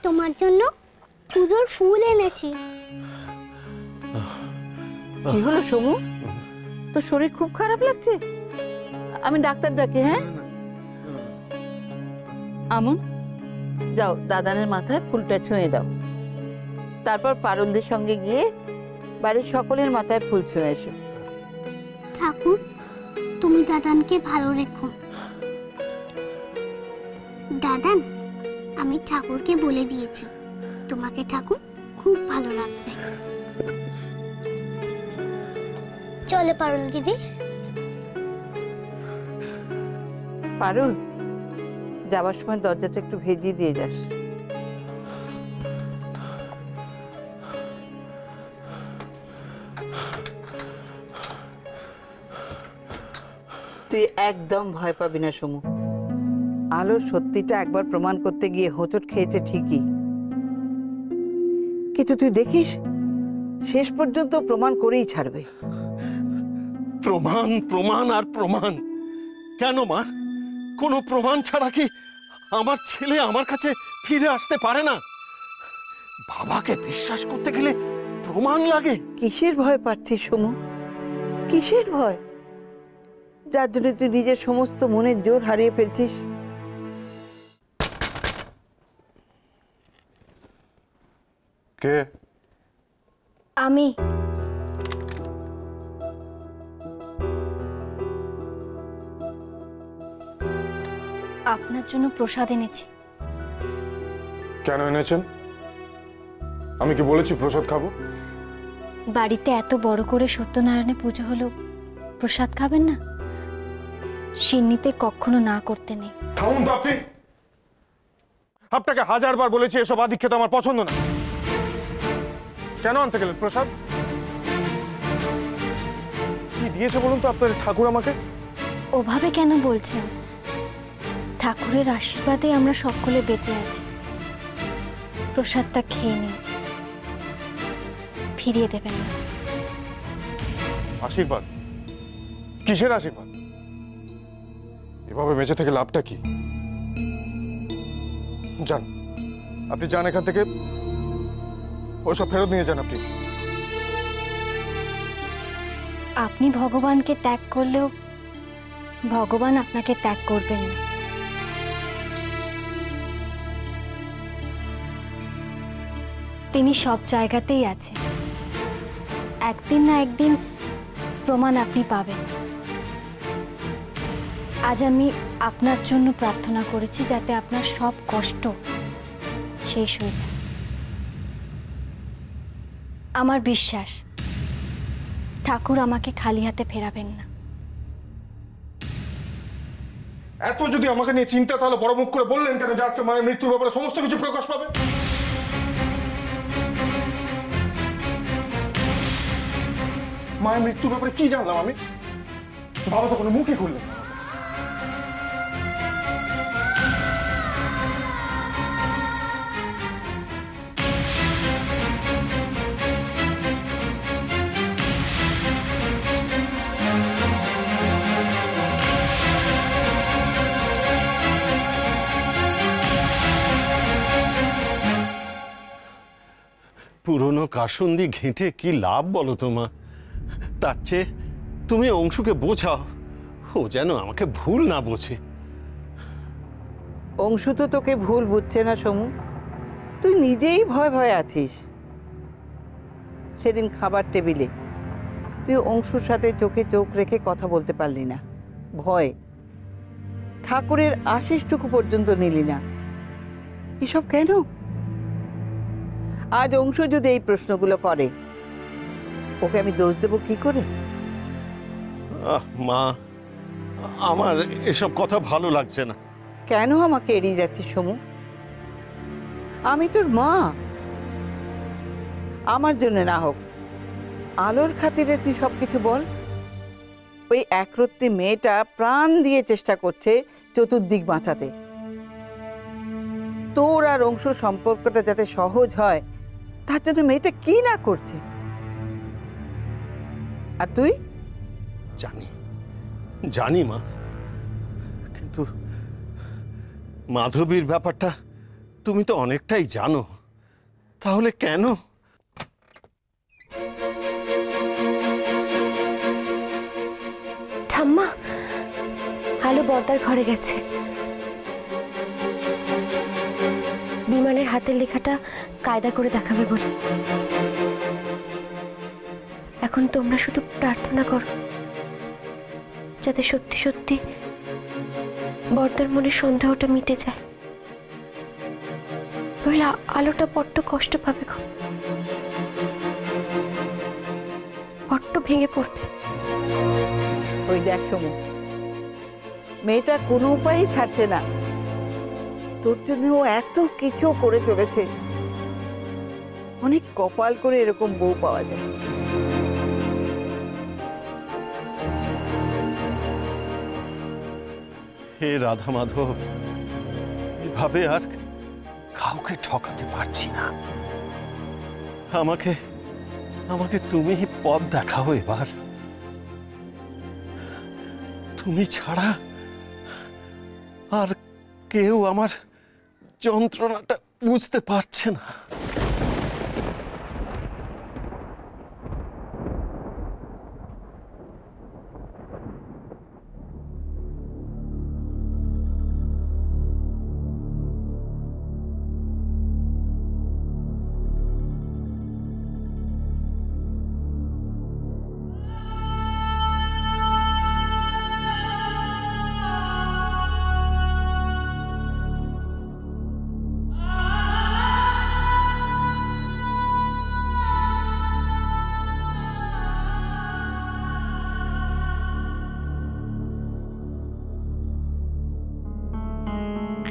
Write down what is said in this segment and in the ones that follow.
তোমার জন্য পুজোর ফুল এনেছি। কি হলো সমু, তোর শরীর খুব খারাপ লাগছে? আমি ডাক্তার ডাকি। হ্যাঁ আমন, যাও দাদানের মাথায় ফুলটা ছুঁয়ে দাও, তারপর পারুলদের সঙ্গে গিয়ে বাড়ির সকলের মাথায় ফুল ছুঁয়ে এসো। ঠাকুর, তুমি দাদানকে ভালো রেখো। দাদান, আমি ঠাকুরকে বলে দিয়েছি তোমাকে ঠাকুর খুব ভালো রাখবে। চলে পারুল দিদি। পারুল, যাবার সময় দরজাটা একটু ভেজিয়ে দিয়ে যাস। তুই একদম ভয় পাবি না সমু। আলোর সত্যিটা একবার প্রমাণ করতে গিয়ে হোঁচট খেয়েছে ঠিকই, কিন্তু তুই দেখিস শেষ পর্যন্ত প্রমাণ করেই ছাড়বে। প্রমাণ, প্রমাণ আর প্রমাণ? কেন মা, কোনো প্রমাণ ছাড়া কি আমার ছেলে আমার কাছে ফিরে আসতে পারে না? বাবাকে বিশ্বাস করতে গেলে প্রমাণ লাগে। কিসের ভয় পাচ্ছিস সমু? কিসের ভয়, যার জন্য তুই নিজের সমস্ত মনের জোর হারিয়ে ফেলছিস? কে? আমি। আপনার জন্য প্রসাদ এনেছি। কেন এনেছেন? আমি কি বলেছি প্রসাদ খাবো? বাড়িতে এত বড় করে সত্যনারায়ণের পুজো হলো, প্রসাদ খাবেন না? সিন্নিতে কখনো না করতে নেই। থামুন তো আপনি। আপনাকে হাজারবার বলেছি এসব আদিক্ষেত আমার পছন্দ না। কেন আনতে গেলেন প্রসাদ? কি দিয়েছে বলুন তো আপনার ঠাকুর আমাকে? ওভাবে কেন বলছেন? ঠাকুরের আশীর্বাদে আমরা সকলে বেঁচে আছি। প্রসাদটা খেয়ে নিন, ফিরিয়ে দেবেন না। আশীর্বাদ? কিসের আশীর্বাদ? এভাবে বেঁচে থেকে লাভটা কি? যান, আপনি যান এখান থেকে, ওসব ফেরত নিয়ে যান আপনি। আপনি ভগবানকে ত্যাগ করলেও ভগবান আপনাকে ত্যাগ করবেন না। তিনি সব জায়গাতেই আছেন। একদিন না একদিন প্রমাণ আপনি পাবেন। আজ আমি আপনার জন্য প্রার্থনা করেছি যাতে আপনার সব কষ্ট শেষ হয়ে যায়। আমার বিশ্বাস ঠাকুর আমাকে খালি হাতে ফেরাবেন না। এত যদি আমাকে নিয়ে চিন্তা, তাহলে বড় মুখ করে বললেন কেন যে আজকে মায়ের মৃত্যুর ব্যাপারে সমস্ত কিছু প্রকাশ পাবে? মায়ের মৃত্যুর ব্যাপারে কি জানলাম আমি? বাবা তো কোনো মুখই খুললেন না। পুরনো কাসুন্দি ঘেঁটে কি লাভ বলো তো মা? তার চেয়ে তুমি অংশুকে বোঝাও, ও যেন আমাকে ভুল না বোঝে। অংশু তো তোকে ভুল বুঝছে না সমু, তুই নিজেই ভয় ভয় আছিস। সেদিন খাবার টেবিলে তুই অংশুর সাথে চোখে চোখ রেখে কথা বলতে পারলি না, ভয়। ঠাকুরের আশীষটুকু পর্যন্ত নিলি না। এসব কেন? আজ অংশু যদি এই প্রশ্নগুলো করে, ওকে আমি দোষ দেব কি করে? মা, আমার এসব কথা ভালো লাগছে না। কেন আমাকে এড়িয়ে যাচ্ছিস সমু? আমি তোর মা। আমার জন্য না হোক, আলোর খাতিরে তুই সবকিছু বল। ওই একরত্তি মেয়েটা প্রাণ দিয়ে চেষ্টা করছে চতুর্দিক বাঁচাতে। তোর আর অংশুর সম্পর্কটা যাতে সহজ হয়, তার জন্য মেয়েটা কি না করছে। আর তুই? জানি, জানি মা, কিন্তু মাধবীর ব্যাপারটা তুমি তো অনেকটাই জানো, তাহলে কেন? ঠাম্মা, আলো বর্দার ঘরে গেছে। বিমানের হাতের লেখাটা কায়দা করে দেখাবে বলে। এখন তোমরা শুধু প্রার্থনা করো যাতে সত্যি সত্যি বর্দার মনে সন্দেহটা মিটে যায়, নইলে আলোটা বড্ড কষ্ট পাবে গো, বড্ড ভেঙে পড়বে। ওই দেখ সমু, মেয়েটা কোনো উপায়ই ছাড়ছে না। তোর জন্য ও এত কিছু করে চলেছে। অনেক কপাল করে এরকম বউ পাওয়া যায়। হে রাধা মাধব, এভাবে আর কাউকে ঠকাতে পারছি না। আমাকে আমাকে তুমি পথ দেখাও এবার। তুমি ছাড়া আর কেউ আমার যন্ত্রণাটা বুঝতে পারছে না।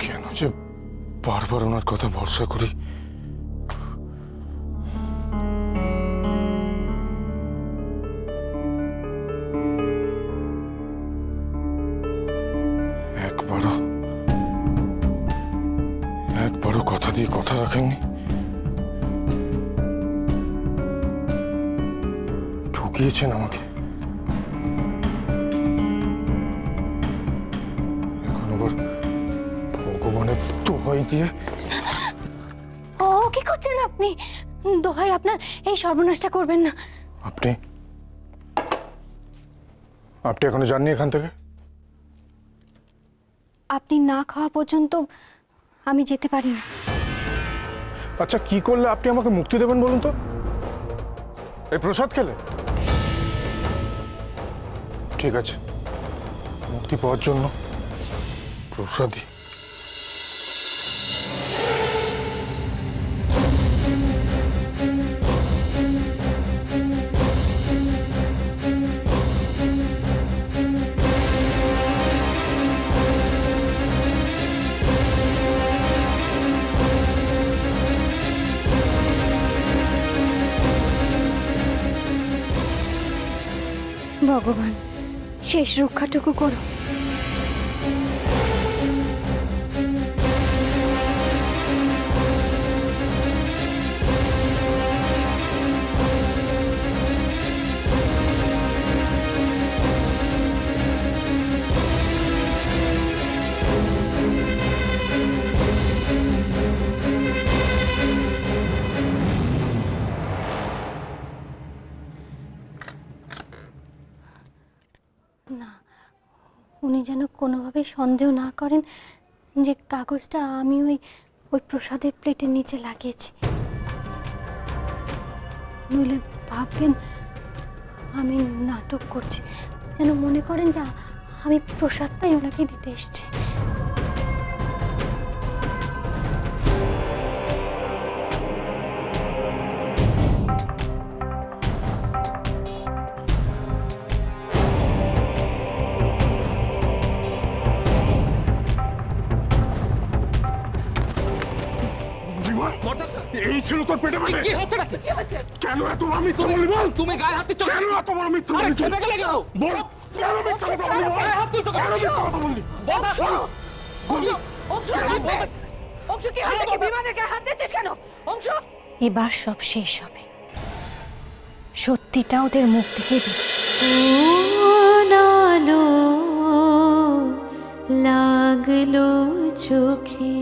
কেন যে বারবার ওনার কথা ভরসা করি। একবারও কথা দিয়ে কথা রাখেননি। ঠকিয়েছেন আমাকে। এখন আবার ভগবানের দোহাই দিয়ে। ও কি করছেন আপনি? দোহাই আপনার, এই সর্বনাশটা করবেন না। আপনি এখনো যাননি এখান থেকে? আপনি না খাওয়া পর্যন্ত আমি যেতে পারি না। আচ্ছা, কি করলে আপনি আমাকে মুক্তি দেবেন বলুন তো? এই প্রসাদ খেলে? ঠিক আছে, মুক্তি পাওয়ার জন্য প্রসাদই। ভগবান, শেষ রক্ষাটুকু করো। না, উনি যেন কোনোভাবে সন্দেহ না করেন যে কাগজটা আমি ওই প্রসাদের প্লেটের নিচে লাগিয়েছি। নইলে ভাববেন আমি নাটক করছি, যেন মনে করেন যে আমি প্রসাদটাই ওনাকে দিতে এসেছি। এই ছিল তোর পেটে পেটে? কি হচ্ছে নাকি? কেন এত মিথ্যা বললি বল? তুমি গায়ে হাত দিচ্ছ কেন এত বড় মিথ্যা বললি? খেপে গেলে কেন? বল, কেন মিথ্যা কথা বললি বল? গায়ে হাত দিচ্ছ কেন? কেন মিথ্যা কথা বললি? বল না, বল। অংশ কি হচ্ছে? বিমানের গায়ে হাত দিচ্ছিস কেন? অংশ, এবার সব শেষ হবে, সত্যিটা ওদের মুখ থেকে লাগলো চোখে।